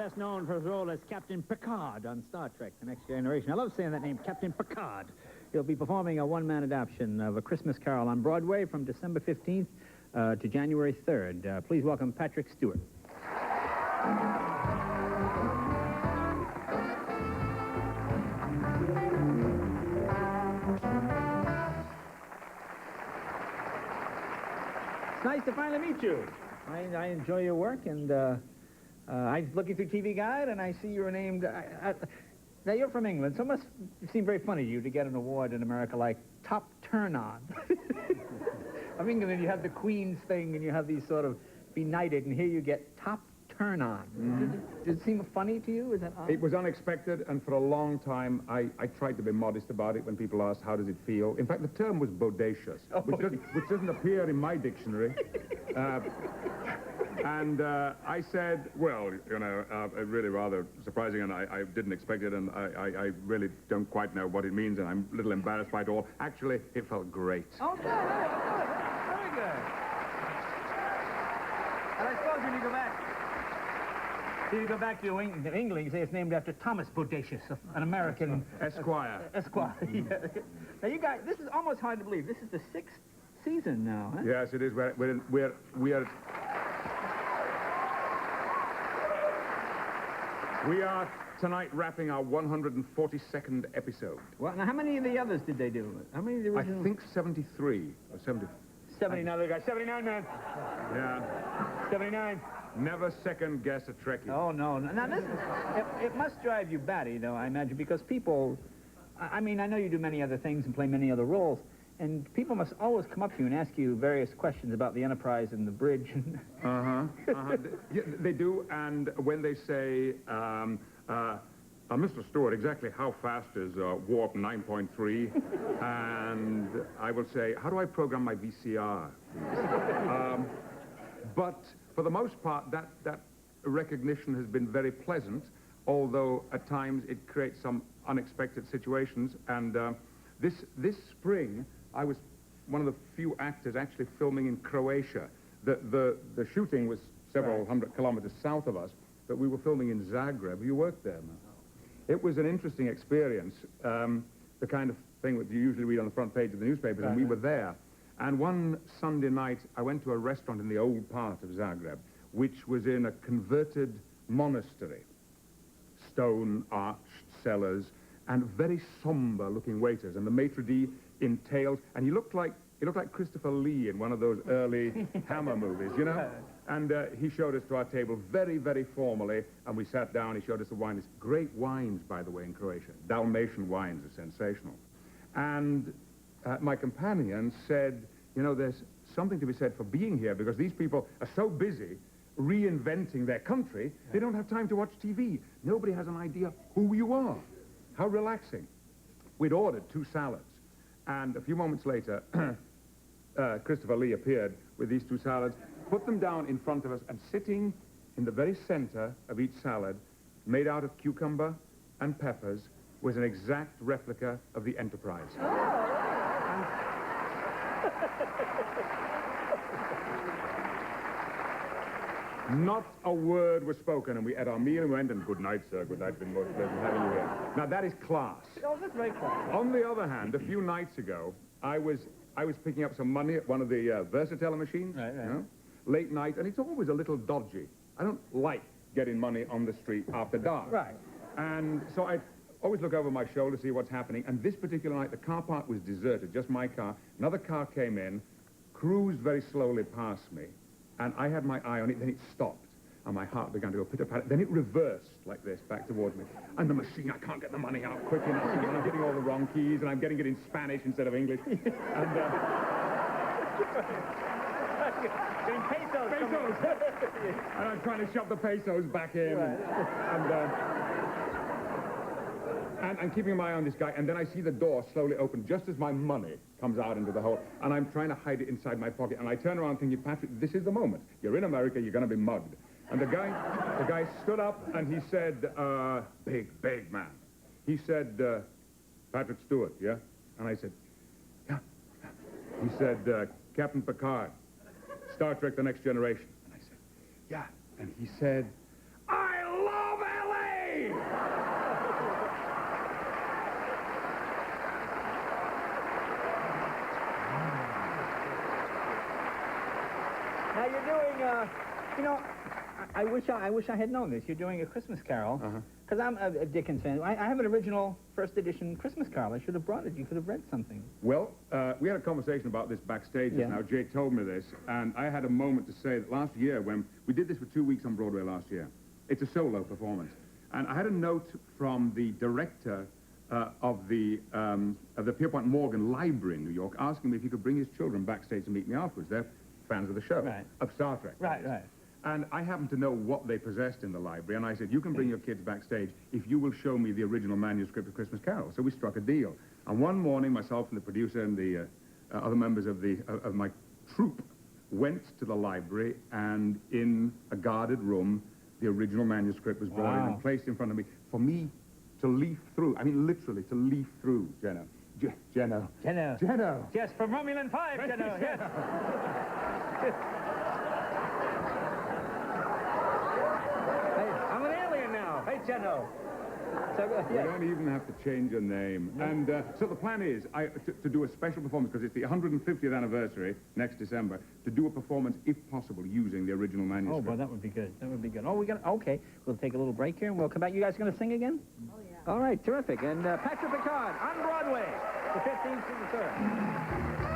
best known for his role as Captain Picard on Star Trek, The Next Generation. I love saying that name, Captain Picard. He'll be performing a one-man adaptation of A Christmas Carol on Broadway from December 15th to January 3rd. Please welcome Patrick Stewart. It's nice to finally meet you. I enjoy your work, and I'm looking through TV Guide, and I see you were named... now, you're from England, so it must seem very funny to you to get an award in America like Top Turn-On. Of England, you have the Queen's thing, and you have these sort of benighted, and here you get Top Turn-On. Mm-hmm. Did it seem funny to you? Is that odd? It was unexpected, and for a long time, I tried to be modest about it when people asked, how does it feel? In fact, the term was bodacious, which doesn't appear in my dictionary. And I said, well, you know, really rather surprising, and I didn't expect it, and I really don't quite know what it means, and I'm a little embarrassed by it all. Actually, it felt great. Oh, good. Very good. And I suppose when you go back to England, you say it's named after Thomas Bodacious, an American... Esquire. Esquire, yeah. Now, you guys, this is almost hard to believe. This is the 6th season now, huh? Yes, it is. We are tonight wrapping our 142nd episode. Well, now, how many of the others did they do? How many of the original? I think 73 or 70. 79, other guys. 79, man. Yeah. 79. Never second guess a Trekkie. Oh, no. Now, this is... It must drive you batty, though, I imagine, because people... I mean, I know you do many other things and play many other roles, and people must always come up to you and ask you various questions about the Enterprise and the bridge. They do, and when they say, Mr. Stewart, exactly how fast is warp 9.3? And I will say, how do I program my VCR? But for the most part, that recognition has been very pleasant, although at times it creates some unexpected situations. And this spring, I was one of the few actors actually filming in Croatia. The shooting was several hundred kilometers south of us, but we were filming in Zagreb. You worked there, man. It was an interesting experience, the kind of thing that you usually read on the front page of the newspapers, and we were there. And one Sunday night, I went to a restaurant in the old part of Zagreb, which was in a converted monastery. Stone-arched cellars, and very somber-looking waiters, and the maitre d' in tails, and he looked like Christopher Lee in one of those early Hammer movies, you know? And he showed us to our table very, very formally, and we sat down. He showed us the wines. Great wines, by the way, in Croatia. Dalmatian wines are sensational. And my companion said, you know, there's something to be said for being here, because these people are so busy reinventing their country, they don't have time to watch TV. Nobody has an idea who you are. How relaxing. We'd ordered 2 salads, and a few moments later, Christopher Lee appeared with these 2 salads, put them down in front of us, and sitting in the very center of each salad, made out of cucumber and peppers, was an exact replica of the Enterprise. Not a word was spoken, and we had our meal and went, and good night, sir, good night, been most pleasant having you here. Now, that is class. Oh, that's very class. On the other hand, a few nights ago, I was picking up some money at one of the Versatile machines, right. You know, late night, and it's always a little dodgy. I don't like getting money on the street after dark. Right. And so I always look over my shoulder to see what's happening, and this particular night, the car park was deserted, just my car. Another car came in, cruised very slowly past me, and I had my eye on it, then it stopped, and my heart began to go pitter-patter. Then it reversed like this, back towards me. And the machine, I can't get the money out quick enough, and I'm hitting all the wrong keys, and I'm getting it in Spanish instead of English. And, in pesos. And I'm trying to shove the pesos back in. And keeping my eye on this guy, and then I see the door slowly open just as my money comes out into the hole, and I'm trying to hide it inside my pocket, and I turn around thinking, Patrick, this is the moment. You're in America, you're going to be mugged. And the guy stood up, and he said, big man. He said, Patrick Stewart, yeah? And I said, yeah. He said, Captain Picard, Star Trek The Next Generation. And I said, yeah. And he said, I love Now you're doing, you know, I wish I had known this. You're doing a Christmas Carol, because I'm a Dickens fan. I have an original first edition Christmas Carol. I should have brought it. You could have read something. Well, we had a conversation about this backstage just now. Jay told me this, and I had a moment to say that last year, when we did this for 2 weeks on Broadway last year, it's a solo performance, and I had a note from the director of the Pierpont Morgan Library in New York asking me if he could bring his children backstage to meet me afterwards. They're fans of the show, of Star Trek. Right, right. And I happened to know what they possessed in the library, and I said, you can bring your kids backstage if you will show me the original manuscript of Christmas Carol. So we struck a deal. And one morning, myself and the producer and the other members of my troupe went to the library, and in a guarded room, the original manuscript was brought in and placed in front of me for me to leaf through. I mean, literally, to leaf through, Jeno. Jeno. Jeno. Jeno. Yes, from Romulan 5, Jeno, yes. I'm an alien now. Hey, Jeno. So, You don't even have to change your name. And so the plan is to do a special performance, because it's the 150th anniversary next December, to do a performance, if possible, using the original manuscript. Oh, well, that would be good. That would be good. Oh, okay. We'll take a little break here, and we'll come back. You guys going to sing again? Oh, yeah. All right, terrific. And Patrick Picard on Broadway, the 15th to the 3rd.